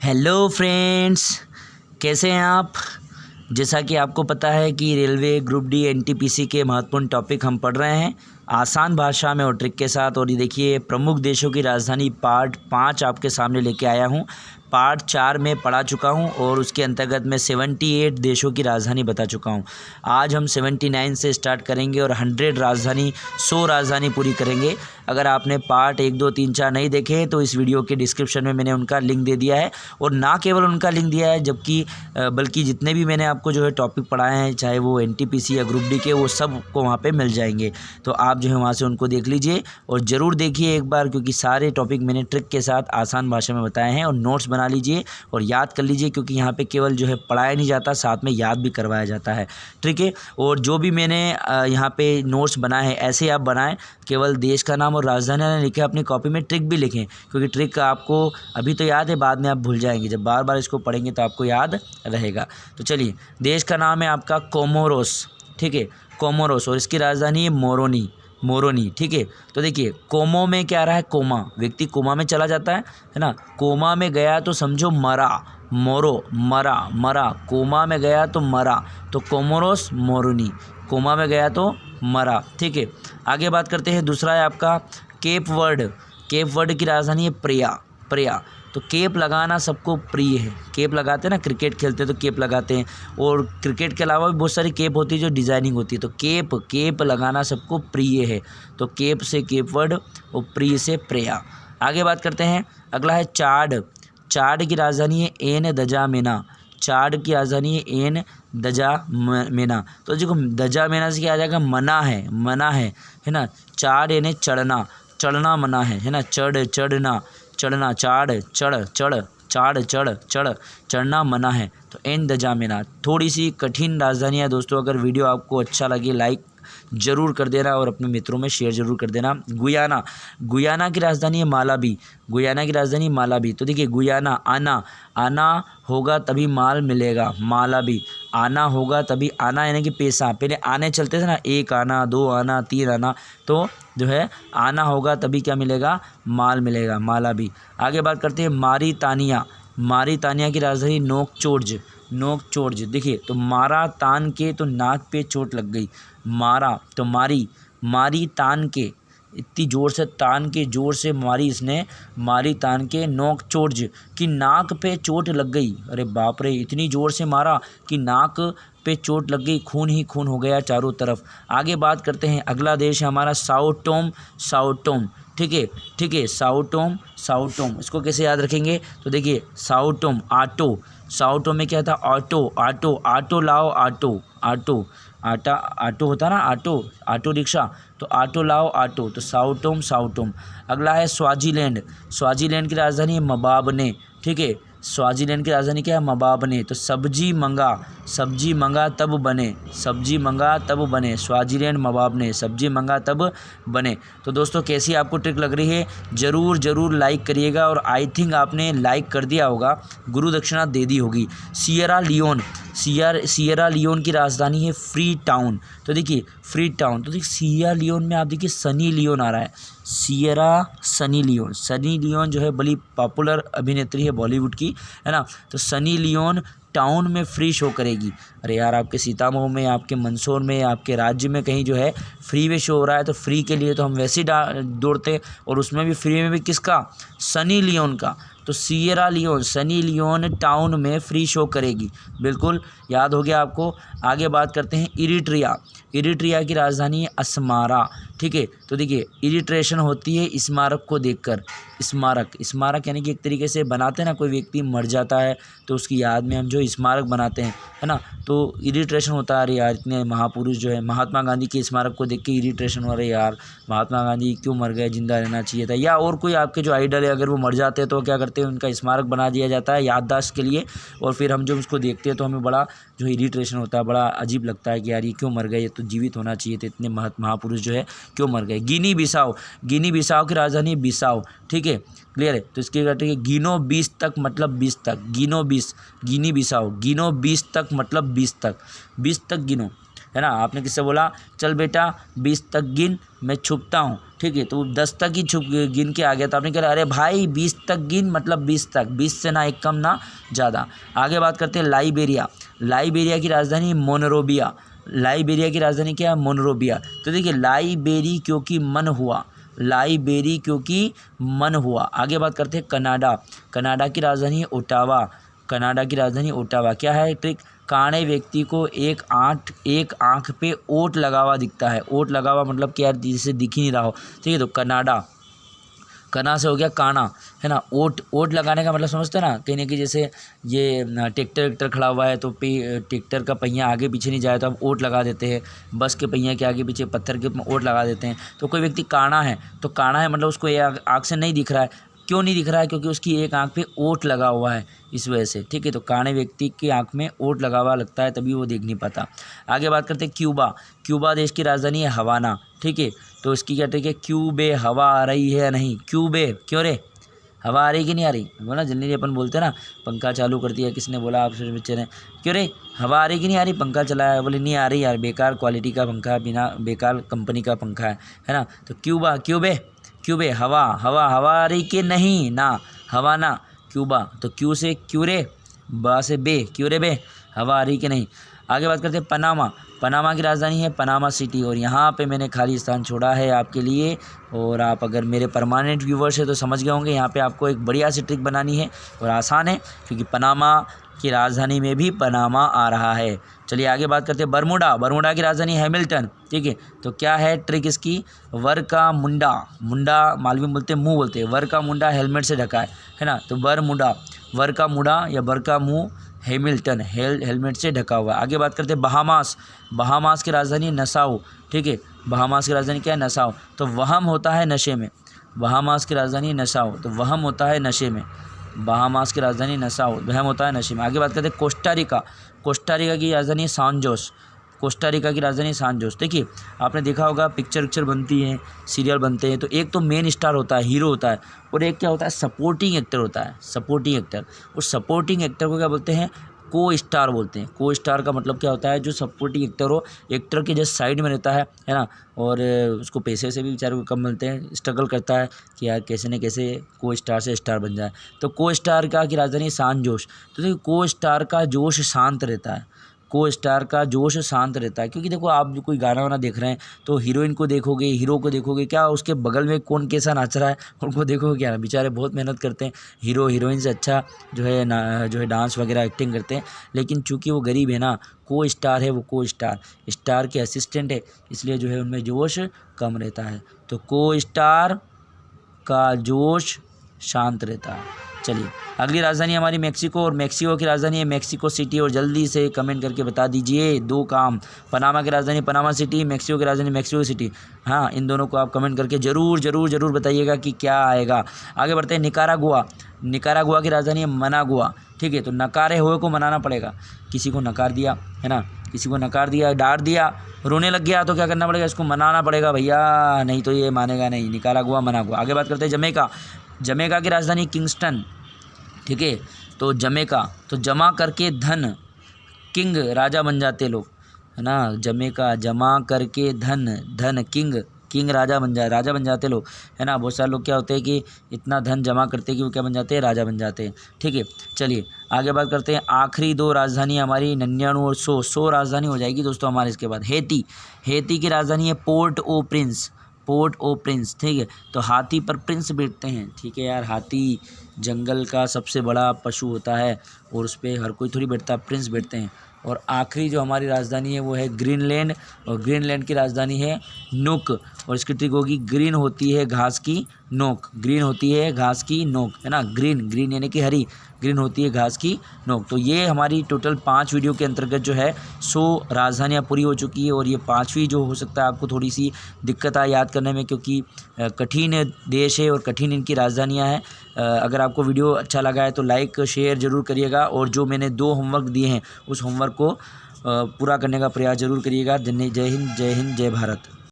Hello friends, कैसे हैं आप। जैसा कि आपको पता है कि रेलवे ग्रुप डी एनटीपीसी के महत्वपूर्ण टॉपिक हम पढ़ रहे हैं आसान भाषा में और ट्रिक के साथ। और ये देखिए, प्रमुख देशों की राजधानी पार्ट 5 आपके सामने लेके आया हूँ। पार्ट 4 में पढ़ा चुका हूँ और उसके अंतर्गत मैं 78 देशों की राजधानी बता चुका हूँ। आज हम 79 से स्टार्ट करेंगे और 100 राजधानी पूरी करेंगे। अगर आपने पार्ट 1, 2, 3, 4 नहीं देखे हैं तो इस वीडियो के डिस्क्रिप्शन में मैंने उनका लिंक दे दिया है। और ना केवल उनका लिंक दिया है बल्कि जितने भी मैंने आपको जो है टॉपिक पढ़ाए हैं, चाहे वो एनटीपीसी या ग्रुप डी के, वो सब को वहाँ पे मिल जाएंगे। तो आप जो है वहाँ से उनको देख लीजिए और ज़रूर देखिए एक बार, क्योंकि सारे टॉपिक मैंने ट्रिक के साथ आसान भाषा में बताए हैं। और नोट्स बना लीजिए और याद कर लीजिए, क्योंकि यहाँ पे केवल जो है पढ़ाया नहीं जाता, साथ में याद भी करवाया जाता है। ठीक है। और जो भी मैंने यहाँ पे नोट्स बनाए हैं, ऐसे आप बनाएं, केवल देश का नाम और राजधानी ना लिखें, अपनी कॉपी में ट्रिक भी लिखें, क्योंकि ट्रिक आपको अभी तो याद है, बाद में आप भूल जाएंगे। जब बार बार इसको पढ़ेंगे तो आपको याद रहेगा। तो चलिए, देश का नाम है आपका कोमोरोस। ठीक है, कोमोरोस, और इसकी राजधानी है मोरोनी। ठीक है। तो देखिए, कोमो में क्या आ रहा है, कोमा, व्यक्ति कोमा में चला जाता है ना। कोमा में गया तो समझो मरा, मरा, कोमा में गया तो मरा, तो कोमोरोस मोरोनी, कोमा में गया तो मरा। ठीक है। आगे बात करते हैं, दूसरा है आपका केप वर्ड की राजधानी है प्रिया। तो केप लगाना सबको प्रिय है। केप लगाते हैं ना, क्रिकेट खेलते हैं तो केप लगाते हैं, और क्रिकेट के अलावा भी बहुत सारी केप होती है जो डिज़ाइनिंग होती है। तो केप लगाना सबको प्रिय है। तो केप से केप वर्ड और प्रिय से प्रिया। आगे बात करते हैं, अगला है चाड की राजधानी है एन दजामेना। चाड की राजधानी है एन दजामेना। तो देखो, दजामेना से क्या आ जाएगा, मना है ना। चाड यानी चढ़ना मना है ना। चढ़ना, चढ़ना मना है। तो एन दजामेना। थोड़ी सी कठिन राजधानी है दोस्तों। अगर वीडियो आपको अच्छा लगे, लाइक जरूर कर देना और अपने मित्रों में शेयर जरूर कर देना। गुयाना की राजधानी है मालाबी। तो देखिए, गुयाना, आना होगा तभी माल मिलेगा, मालाबी। आना होगा तभी, आना यानी कि पैसा, पहले आने चलते थे ना, 1 आना, 2 आना, 3 आना, तो जो है आना होगा तभी क्या मिलेगा, माल मिलेगा, मालाबी। आगे बात करते हैं मारीतानिया की राजधानी नोकचोर्ज। देखिए, तो मारा तान के, तो नाक पे चोट लग गई, मारा तो मारी तान के, इतनी जोर से तान के, जोर से मारी इसने, मारी तान के नोकचोर्ज की नाक पे चोट लग गई। अरे बाप रे, इतनी जोर से मारा कि नाक पे चोट लग गई, खून ही खून हो गया चारों तरफ। आगे बात करते हैं, अगला देश है हमारा साओ टोम। ठीक है, साओ टोम। इसको कैसे याद रखेंगे, तो देखिए, साओ टोम में क्या था, ऑटो लाओ, ऑटो होता ना, ऑटो रिक्शा, तो ऑटो लाओ, तो साओ टोम। अगला है स्वाजीलैंड की राजधानी है मबाबने। ठीक है, स्वाजीलैंड की राजधानी क्या है, मबाबने। तो सब्जी मंगा तब बने, स्वाजीलैंड मबाबने, सब्जी मंगा तब बने। तो दोस्तों, कैसी आपको ट्रिक लग रही है, ज़रूर लाइक करिएगा। और आई थिंक आपने लाइक कर दिया होगा, गुरु दक्षिणा दे दी होगी। सियरा लियोन की राजधानी है फ्री टाउन। तो देखिए, सियरा लियोन में आप देखिए सनी लियोन आ रहा है, सनी लियोन जो है बड़ी पॉपुलर अभिनेत्री है बॉलीवुड की, है ना। तो सनी लियोन टाउन में फ्री शो करेगी। अरे यार, आपके सीतामऊ में, आपके मंदसौर में, आपके राज्य में कहीं जो है फ्री में शो हो रहा है, तो फ्री के लिए तो हम वैसे ही दौड़ते, और उसमें भी फ्री में भी किसका, सनी लियोन का। तो सनी लियोन टाउन में फ्री शो करेगी, बिल्कुल याद हो गया आपको। आगे बात करते हैं, इरिट्रिया की राजधानी है अस्मारा। ठीक है, तो देखिए, इरिट्रेशन होती है स्मारक को देखकर। स्मारक यानी कि एक तरीके से बनाते हैं ना, कोई व्यक्ति मर जाता है तो उसकी याद में हम जो स्मारक बनाते हैं, है ना। तो इरिट्रेशन होता है, अरे यार, इतने महापुरुष जो है, महात्मा गांधी के स्मारक को देख के इरिट्रेशन हो रहा है, यार महात्मा गांधी क्यों मर गए, जिंदा रहना चाहिए था। या और कोई आपके जो आइडल है, अगर वो मर जाते हैं तो क्या करते हैं, उनका स्मारक बना दिया जाता है याददाश्त के लिए। और फिर हम जब उसको देखते हैं तो हमें बड़ा जो इरिट्रेशन होता है, बड़ा अजीब लगता है कि यार ये क्यों मर गए, ये तो जीवित होना चाहिए थे, इतने महापुरुष जो है क्यों मर गए। गिनी बिसाओ की राजधानी बिसाओ। ठीक है, क्लियर है। तो इसके कहते हैं गिनो 20 तक मतलब 20 तक, गिनो 20, गिनी बिसाओ, गिनो 20 तक मतलब 20 तक गिनो, है ना। आपने किससे बोला, चल बेटा 20 तक गिन, मैं छुपता हूँ, ठीक है। तो 10 तक ही गिन के आ गया, तो आपने कहा अरे भाई 20 तक गिन, मतलब 20 तक, 20 से ना एक कम ना ज़्यादा। आगे बात करते हैं लाइबेरिया। लाइबेरिया की राजधानी मोनरोबिया। लाइबेरिया की राजधानी क्या है, मोनरोबिया। तो देखिए लाइबेरी क्योंकि मन हुआ, लाइबेरी क्योंकि मन हुआ। आगे बात करते हैं कनाडा। कनाडा की राजधानी है ओटावा। कनाडा की राजधानी ओटावा। क्या है ट्रिक, काणे व्यक्ति को एक आँख पे ओट लगा हुआ दिखता है। ओट लगा हुआ मतलब कि यार जिसे दिख ही नहीं रहा हो, ठीक है। तो कनाडा, कना से हो गया काना, है ना। ओट लगाने का मतलब समझते हैं ना, कहीं ना कहीं जैसे ये ट्रैक्टर खड़ा हुआ है तो ट्रैक्टर का पहिया आगे पीछे नहीं जाए तो हम ओट लगा देते हैं। बस के पहिया के आगे पीछे पत्थर के ओट लगा देते हैं। तो कोई व्यक्ति काना है, तो काना है मतलब उसको आँख से नहीं दिख रहा है। क्यों नहीं दिख रहा है, क्योंकि उसकी एक आँख पे ओट लगा हुआ है, इस वजह से, ठीक है। तो काणे व्यक्ति की आँख में ओट लगा हुआ लगता है, तभी वो देख नहीं पाता। आगे बात करते हैं क्यूबा। क्यूबा देश की राजधानी है हवाना, ठीक है। तो इसकी क्या ट्रिक है, क्यूबे हवा आ रही है या नहीं, क्यूबे क्यों रे, हवा आ रही कि नहीं आ रही, बोला जनरली अपन बोलते हैं ना, पंखा चालू कर दिया, किसने बोला आपसे बच्चे ने, क्यों रे हवा आ रही कि नहीं आ रही, पंखा चलाया, बोले नहीं आ रही यार, बेकार क्वालिटी का पंखा, बिना बेकार कंपनी का पंखा है ना। तो क्यूबा, क्यूबे हवा आ रही कि नहीं, ना हवा ना क्यूबा। तो क्यू से क्यू रे, बा से बे, क्यू रे बे, हवा आ रही कि नहीं। आगे बात करते हैं पनामा। पनामा की राजधानी है पनामा सिटी, और यहाँ पे मैंने खाली स्थान छोड़ा है आपके लिए। और आप अगर मेरे परमानेंट व्यूवर्स है तो समझ गए होंगे, यहाँ पे आपको एक बढ़िया सी ट्रिक बनानी है और आसान है, क्योंकि पनामा की राजधानी में भी पनामा आ रहा है। चलिए आगे बात करते हैं बरमुडा। बरमुडा की राजधानी हैमिल्टन, ठीक है। तो क्या है ट्रिक इसकी, वर का मुंडा, मुंडा मालवी बोलते हैं, मुंह बोलते हैं, वर का मुंडा हेलमेट से ढका है ना। तो बरमुडा, वर का मुंडा या वर का मुंह, हैमिल्टन हेलमेट से ढका हुआ है। आगे बात करते हैं बहामास। बहामास की राजधानी नसाउ, ठीक है। बहामास की राजधानी क्या है, नसाउ। तो वहम होता है नशे में, बहामास की राजधानी नसाउ, तो वहम होता है नशे में, बहामास की राजधानी नसाउ, वहम होता है नशे में। आगे बात करते हैं कोस्टारिका। कोस्टारिका की राजधानी सैन जोस। कोस्टारिका की राजधानी सैन जोस। देखिए आपने देखा होगा पिक्चर बनती है, सीरियल बनते हैं, तो एक तो मेन स्टार होता है, हीरो होता है, और एक क्या होता है, सपोर्टिंग एक्टर होता है, सपोर्टिंग एक्टर। उस सपोर्टिंग एक्टर को क्या बोलते हैं, को स्टार बोलते हैं। को स्टार का मतलब क्या होता है, जो सपोर्टिंग एक्टर हो, एक्टर के जस्ट साइड में रहता है ना। और उसको पैसे से भी बेचारे को कम मिलते हैं, स्ट्रगल करता है कि यार कैसे न कैसे को स्टार से स्टार बन जाए। तो को स्टार का की राजधानी सैन जोस। तो देखिए को स्टार का जोश शांत रहता है, को स्टार का जोश शांत रहता है, क्योंकि देखो आप जो कोई गाना वाना देख रहे हैं तो हीरोइन को देखोगे, हीरो को देखोगे, क्या उसके बगल में कौन कैसा नाच रहा है उनको देखोगे क्या, बेचारे बहुत मेहनत करते हैं, हीरो हीरोइन से अच्छा जो है डांस वगैरह एक्टिंग करते हैं। लेकिन चूंकि वो गरीब है ना, को स्टार है, वो को स्टार के असिस्टेंट है, इसलिए जो है उनमें जोश कम रहता है। तो को स्टार का जोश शांत रहता है। चलिए अगली राजधानी हमारी मेक्सिको, और मेक्सिको की राजधानी है मेक्सिको सिटी। और जल्दी से कमेंट करके बता दीजिए दो काम, पनामा की राजधानी पनामा सिटी, मेक्सिको की राजधानी मेक्सिको सिटी। हाँ, इन दोनों को आप कमेंट करके ज़रूर बताइएगा कि क्या आएगा। आगे बढ़ते हैं निकारागुआ। निकारागुआ की राजधानी है मनागुआ, ठीक है। तो नकारे हुए को मनाना पड़ेगा, किसी को नकार दिया है ना, किसी को नकार दिया, डांट दिया, रोने लग गया, तो क्या करना पड़ेगा, इसको मनाना पड़ेगा भैया, नहीं तो ये मानेगा नहीं। Nicaragua Managua. आगे बात करते हैं जमैका। जमैका की राजधानी किंगस्टन, ठीक है। तो जमैका, तो जमा करके धन, किंग राजा बन जाते लोग, है ना। जमैका जमा करके धन किंग राजा बन जाते लोग, है ना। बहुत सारे लोग क्या होते हैं कि इतना धन जमा करते हैं कि वो क्या बन जाते हैं, राजा बन जाते हैं, ठीक है। चलिए आगे बात करते हैं आखिरी दो राजधानी हमारी 99 और 100 राजधानी हो जाएगी दोस्तों हमारे। इसके बाद हेती की राजधानी है पोर्ट ओ प्रिंस, ठीक है। तो हाथी पर प्रिंस बैठते हैं, ठीक है यार। हाथी जंगल का सबसे बड़ा पशु होता है और उस पर हर कोई थोड़ी बैठता, प्रिंस बैठते हैं। और आखिरी जो हमारी राजधानी है वो है ग्रीनलैंड, और ग्रीनलैंड की राजधानी है नुक। और इसकी ट्रिक होगी, ग्रीन होती है घास की नोक, ग्रीन होती है घास की नोक, है ना। ग्रीन यानी कि हरी, ग्रीन होती है घास की नोक। तो ये हमारी टोटल 5 वीडियो के अंतर्गत जो है 100 राजधानियाँ पूरी हो चुकी है। और ये 5वीं जो हो सकता है आपको थोड़ी सी दिक्कत आए याद करने में, क्योंकि कठिन देश है और कठिन इनकी राजधानियाँ हैं। अगर आपको वीडियो अच्छा लगा है तो लाइक शेयर ज़रूर करिएगा, और जो मैंने 2 होमवर्क दिए हैं उस होमवर्क को पूरा करने का प्रयास ज़रूर करिएगा। जय हिंद, जय भारत।